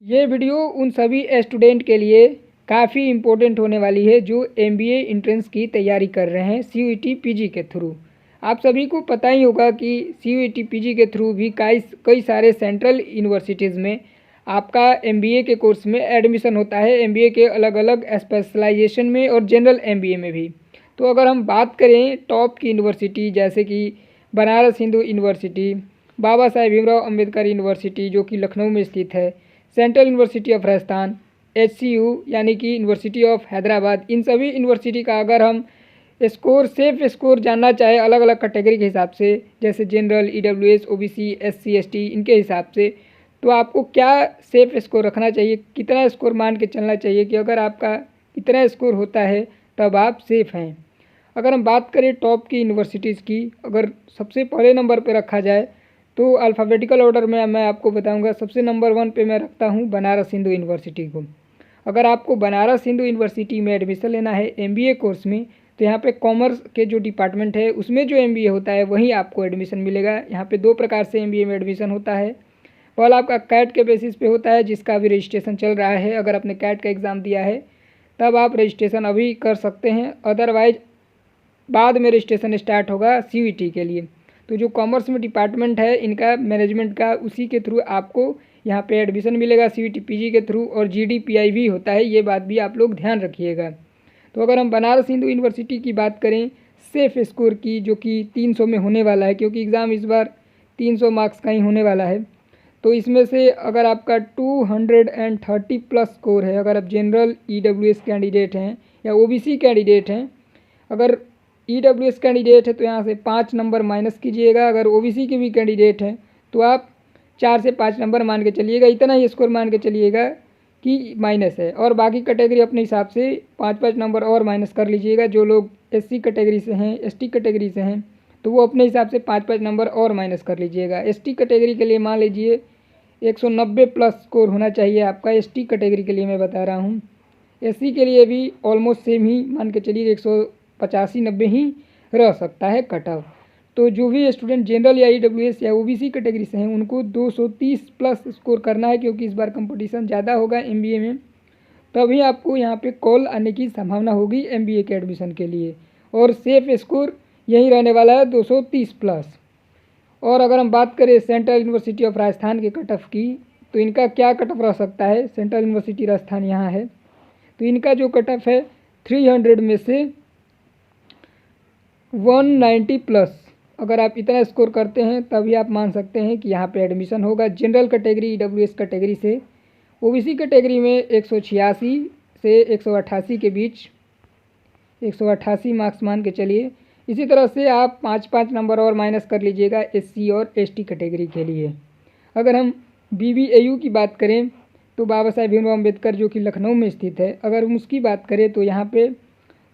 ये वीडियो उन सभी स्टूडेंट के लिए काफ़ी इम्पोर्टेंट होने वाली है जो एमबीए एंट्रेंस की तैयारी कर रहे हैं सीयूईटी पीजी के थ्रू। आप सभी को पता ही होगा कि सीयूईटी पीजी के थ्रू भी कई सारे सेंट्रल यूनिवर्सिटीज़ में आपका एमबीए के कोर्स में एडमिशन होता है, एमबीए के अलग अलग स्पेशलाइजेशन में और जनरल एमबीए में भी। तो अगर हम बात करें टॉप की यूनिवर्सिटी जैसे कि बनारस हिंदू यूनिवर्सिटी, बाबा साहेब भीमराव अम्बेडकर यूनिवर्सिटी जो कि लखनऊ में स्थित है, central university of Rajasthan, HCU यानी कि यूनिवर्सिटी ऑफ हैदराबाद, इन सभी यूनिवर्सिटी का अगर हम सेफ स्कोर जानना चाहे अलग अलग कैटेगरी के हिसाब से, जैसे general, EWS, OBC, SC, ST, इनके हिसाब से, तो आपको क्या सेफ स्कोर रखना चाहिए, कितना स्कोर मान के चलना चाहिए कि अगर आपका इतना स्कोर होता है तब आप सेफ़ हैं। अगर हम बात करें टॉप की यूनिवर्सिटीज़ की, अगर सबसे पहले नंबर पर रखा जाए तो अल्फ़ाबेटिकल ऑर्डर में मैं आपको बताऊंगा। सबसे नंबर 1 पे मैं रखता हूं बनारस हिंदू यूनिवर्सिटी को। अगर आपको बनारस हिंदू यूनिवर्सिटी में एडमिशन लेना है एमबीए कोर्स में, तो यहाँ पे कॉमर्स के जो डिपार्टमेंट है उसमें जो एमबीए होता है वहीं आपको एडमिशन मिलेगा। यहाँ पे 2 प्रकार से एमबीए में एडमिशन होता है। पहला आपका कैट के बेसिस पे होता है जिसका अभी रजिस्ट्रेशन चल रहा है। अगर आपने कैट का एग्ज़ाम दिया है तब आप रजिस्ट्रेशन अभी कर सकते हैं, अदरवाइज बाद में रजिस्ट्रेशन स्टार्ट होगा सीयूईटी के लिए। तो जो कॉमर्स में डिपार्टमेंट है इनका मैनेजमेंट का, उसी के थ्रू आपको यहाँ पे एडमिशन मिलेगा सीयूईटी पीजी के थ्रू, और जीडीपीआई भी होता है, ये बात भी आप लोग ध्यान रखिएगा। तो अगर हम बनारस हिंदू यूनिवर्सिटी की बात करें सेफ स्कोर की, जो कि 300 में होने वाला है, क्योंकि एग्ज़ाम इस बार 300 मार्क्स का ही होने वाला है, तो इसमें से अगर आपका 230 प्लस स्कोर है, अगर आप जनरल ईडब्ल्यूएस कैंडिडेट हैं या ओबीसी कैंडिडेट हैं, अगर ईडब्ल्यूएस कैंडिडेट है तो यहाँ से 5 नंबर माइनस कीजिएगा, अगर ओबीसी के भी कैंडिडेट हैं तो आप 4 से 5 नंबर मान के चलिएगा, इतना ही स्कोर मान के चलिएगा कि माइनस है, और बाकी कैटेगरी अपने हिसाब से 5-5 नंबर और माइनस कर लीजिएगा। जो लोग एससी कैटेगरी से हैं, एसटी कैटेगरी से हैं, तो वो अपने हिसाब से 5-5 नंबर और माइनस कर लीजिएगा। एसटी कैटेगरी के लिए मान लीजिए 190 प्लस स्कोर होना चाहिए आपका, एसटी कैटेगरी के लिए मैं बता रहा हूँ। एससी के लिए भी ऑलमोस्ट सेम ही मान के चलिए, 185-90 ही रह सकता है कट ऑफ। तो जो भी स्टूडेंट जनरल या ईडब्ल्यूएस या ओबीसी कैटेगरी से हैं उनको 230 प्लस स्कोर करना है, क्योंकि इस बार कंपटीशन ज़्यादा होगा एमबीए में, तभी आपको यहाँ पे कॉल आने की संभावना होगी एमबीए के एडमिशन के लिए। और सेफ स्कोर यही रहने वाला है 230 प्लस। और अगर हम बात करें सेंट्रल यूनिवर्सिटी ऑफ राजस्थान के कट ऑफ की, तो इनका क्या कट ऑफ रह सकता है। सेंट्रल यूनिवर्सिटी राजस्थान यहाँ है, तो इनका जो कट ऑफ है 300 में से 190 प्लस, अगर आप इतना स्कोर करते हैं तभी आप मान सकते हैं कि यहाँ पे एडमिशन होगा। जनरल कैटेगरी ईडब्ल्यूएस कैटेगरी से, ओबीसी कैटेगरी में 186 से 188 के बीच, 188 मार्क्स मान के चलिए। इसी तरह से आप 5-5 नंबर और माइनस कर लीजिएगा एससी और एसटी कैटेगरी के लिए। अगर हम बीबीएयू की बात करें तो बाबा साहेब भीमराव अम्बेडकर जो कि लखनऊ में स्थित है, अगर हम उसकी बात करें तो यहाँ पे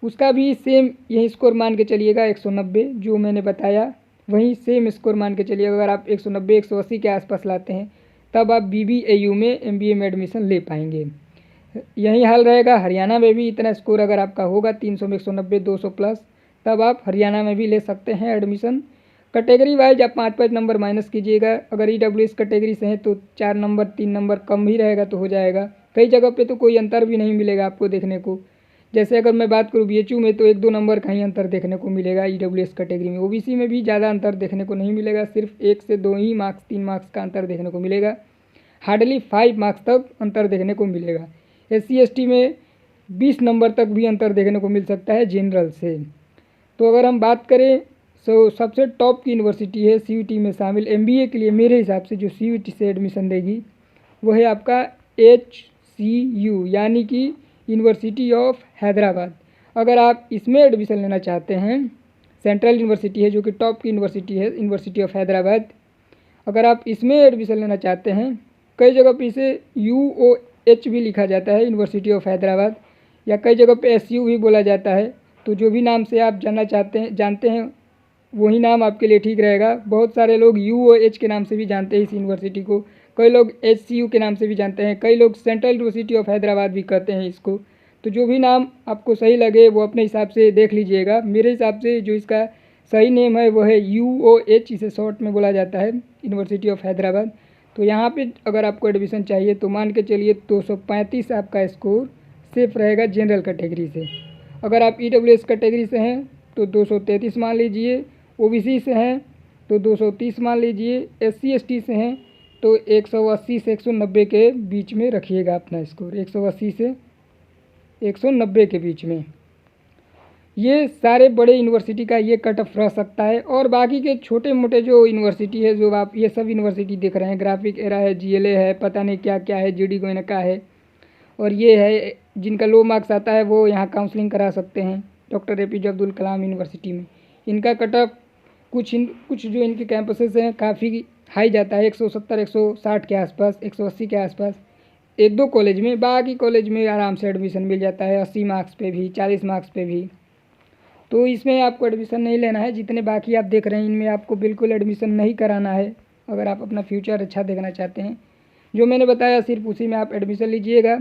उसका भी सेम यही स्कोर मान के चलिएगा 190, जो मैंने बताया वही सेम स्कोर मान के चलिएगा। अगर आप 190-180 के आसपास लाते हैं तब आप बीबीएयू में एमबीए में एडमिशन ले पाएंगे। यही हाल रहेगा हरियाणा में भी। इतना स्कोर अगर आपका होगा 300 में 190-200 प्लस, तब आप हरियाणा में भी ले सकते हैं एडमिशन। कैटेगरी वाइज आप 5-5 नंबर माइनस कीजिएगा। अगर ईडब्ल्यूएस कैटेगरी से हैं तो 4 नंबर 3 नंबर कम ही रहेगा तो हो जाएगा। कई जगह पे तो कोई अंतर भी नहीं मिलेगा आपको देखने को। जैसे अगर मैं बात करूँ बीएचयू में तो 1-2 नंबर का ही अंतर देखने को मिलेगा ईडब्ल्यूएस कैटेगरी में। ओबीसी में भी ज़्यादा अंतर देखने को नहीं मिलेगा, सिर्फ 1 से 2 ही मार्क्स 3 मार्क्स का अंतर देखने को मिलेगा। हार्डली 5 मार्क्स तक अंतर देखने को मिलेगा। एससी एसटी में 20 नंबर तक भी अंतर देखने को मिल सकता है जनरल से। तो अगर हम बात करें तो सबसे टॉप की यूनिवर्सिटी है सीयूईटी में शामिल एमबीए के लिए, मेरे हिसाब से जो सीयूईटी से एडमिशन देगी वो है आपका एचसीयू यानी कि यूनिवर्सिटी ऑफ हैदराबाद। अगर आप इसमें एडमिशन लेना चाहते हैं, सेंट्रल यूनिवर्सिटी है जो कि टॉप की यूनिवर्सिटी है, यूनिवर्सिटी ऑफ हैदराबाद, अगर आप इसमें एडमिशन लेना चाहते हैं, कई जगह पे इसे यूओएच भी लिखा जाता है यूनिवर्सिटी ऑफ हैदराबाद, या कई जगह पे एसयू भी बोला जाता है। तो जो भी नाम से आप जानते हैं वही नाम आपके लिए ठीक रहेगा। बहुत सारे लोग यूओएच के नाम से भी जानते हैं इस यूनिवर्सिटी को, कई लोग एचसीयू के नाम से भी जानते हैं, कई लोग सेंट्रल यूनिवर्सिटी ऑफ हैदराबाद भी कहते हैं इसको। तो जो भी नाम आपको सही लगे वो अपने हिसाब से देख लीजिएगा। मेरे हिसाब से जो इसका सही नेम है वो है यूओएच, इसे शॉर्ट में बोला जाता है यूनिवर्सिटी ऑफ हैदराबाद। तो यहाँ पे अगर आपको एडमिशन चाहिए तो मान के चलिए 235 आपका स्कोर सेफ रहेगा जनरल कैटेगरी से। अगर आप EWS कैटेगरी से हैं तो 233 मान लीजिए, OBC से हैं तो 230 मान लीजिए, SC ST से हैं तो 180 से 190 के बीच में रखिएगा अपना स्कोर, 180 से 190 के बीच में। ये सारे बड़े यूनिवर्सिटी का ये कट ऑफ रह सकता है। और बाकी के छोटे मोटे जो यूनिवर्सिटी है, जो आप ये सब यूनिवर्सिटी देख रहे हैं, ग्राफिक एरा है, GLA है, पता नहीं क्या क्या है, GD गोयनका है, और ये है जिनका लो मार्क्स आता है वो यहाँ काउंसलिंग करा सकते हैं doctor APJ Abdul Kalam university में। इनका कट ऑफ कुछ जो इनके कैंपसेस हैं काफ़ी हाई जाता है, 170 160 के आसपास, 180 के आसपास एक दो कॉलेज में। बाकी कॉलेज में आराम से एडमिशन मिल जाता है 80 मार्क्स पे भी, 40 मार्क्स पे भी। तो इसमें आपको एडमिशन नहीं लेना है। जितने बाकी आप देख रहे हैं इनमें आपको बिल्कुल एडमिशन नहीं कराना है अगर आप अपना फ्यूचर अच्छा देखना चाहते हैं। जो मैंने बताया सिर्फ उसी में आप एडमिशन लीजिएगा।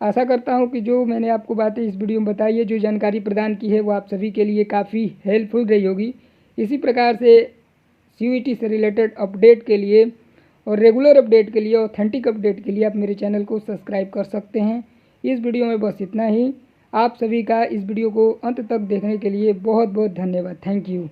आशा करता हूं कि जो मैंने आपको बातें इस वीडियो में बताई है, जो जानकारी प्रदान की है, वो आप सभी के लिए काफ़ी हेल्पफुल रही होगी। इसी प्रकार से CUET से रिलेटेड अपडेट के लिए और रेगुलर अपडेट के लिए, ऑथेंटिक अपडेट के लिए आप मेरे चैनल को सब्सक्राइब कर सकते हैं। इस वीडियो में बस इतना ही। आप सभी का इस वीडियो को अंत तक देखने के लिए बहुत बहुत धन्यवाद। Thank you.